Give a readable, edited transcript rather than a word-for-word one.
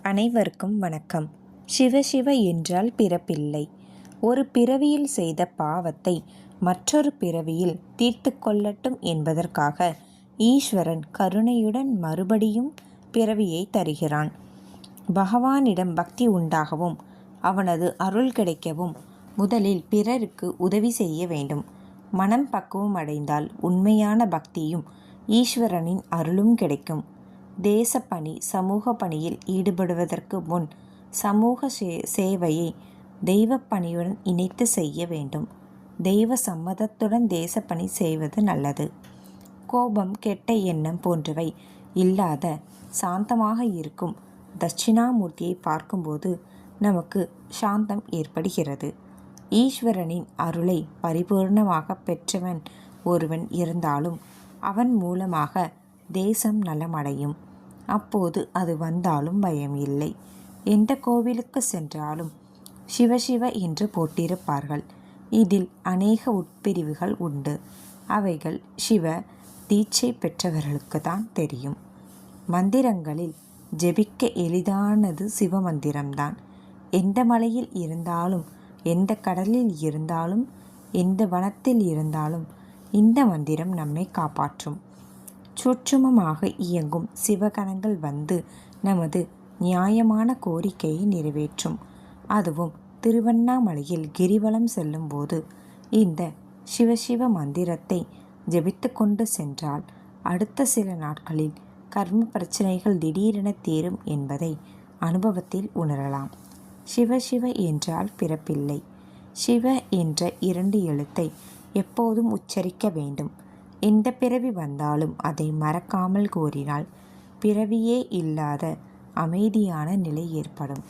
அனைவருக்கும் வணக்கம். சிவ சிவ என்றால் பிறப்பில்லை. ஒரு பிறவியில் செய்த பாவத்தை மற்றொரு பிறவியில் தீர்த்து கொள்ளட்டும் என்பதற்காக ஈஸ்வரன் கருணையுடன் மறுபடியும் பிறவியை தருகிறான். பகவானிடம் பக்தி உண்டாகவும் அவனது அருள் கிடைக்கவும் முதலில் பிறருக்கு உதவி செய்ய வேண்டும். மனம் பக்குவம் அடைந்தால் உண்மையான பக்தியும் ஈஸ்வரனின் அருளும் கிடைக்கும். தேசப்பணி சமூக பணியில் ஈடுபடுவதற்கு முன் சமூக சேவையை தெய்வ பணியுடன் இணைத்து செய்ய வேண்டும். தெய்வ சம்மதத்துடன் தேசப்பணி செய்வது நல்லது. கோபம், கெட்ட எண்ணம் போன்றவை இல்லாத சாந்தமாக இருக்கும் தட்சிணாமூர்த்தியை பார்க்கும்போது நமக்கு சாந்தம் ஏற்படுகிறது. ஈஸ்வரனின் அருளை பரிபூர்ணமாக பெற்றவன் ஒருவன் இருந்தாலும் அவன் மூலமாக தேசம் நலமடையும். அப்போது அது வந்தாலும் பயம் இல்லை. எந்த கோவிலுக்கு சென்றாலும் சிவசிவ என்று போட்டிருப்பார்கள். இதில் அநேக உட்பிரிவுகள் உண்டு. அவைகள் சிவ தீட்சை பெற்றவர்களுக்கு தான் தெரியும். மந்திரங்களில் ஜெபிக்க எளிதானது சிவ மந்திரம்தான். எந்த மலையில் இருந்தாலும், எந்த கடலில் இருந்தாலும், எந்த வனத்தில் இருந்தாலும் இந்த மந்திரம் நம்மை காப்பாற்றும். சூட்சுமமாக இயங்கும் சிவகணங்கள் வந்து நமது நியாயமான கோரிக்கையை நிறைவேற்றும். அதுவும் திருவண்ணாமலையில் கிரிவலம் செல்லும்போது இந்த சிவசிவ மந்திரத்தை ஜெபித்து கொண்டு சென்றால் அடுத்த சில நாட்களில் கர்ம பிரச்சனைகள் திடீரென தீரும் என்பதை அனுபவத்தில் உணரலாம். சிவசிவ என்றால் பிறப்பில்லை. சிவ என்ற 2 எழுத்தை எப்போதும் உச்சரிக்க வேண்டும். எந்த பிறவி வந்தாலும் அதை மறக்காமல் கூறினால் பிறவியே இல்லாத அமைதியான நிலை ஏற்படும்.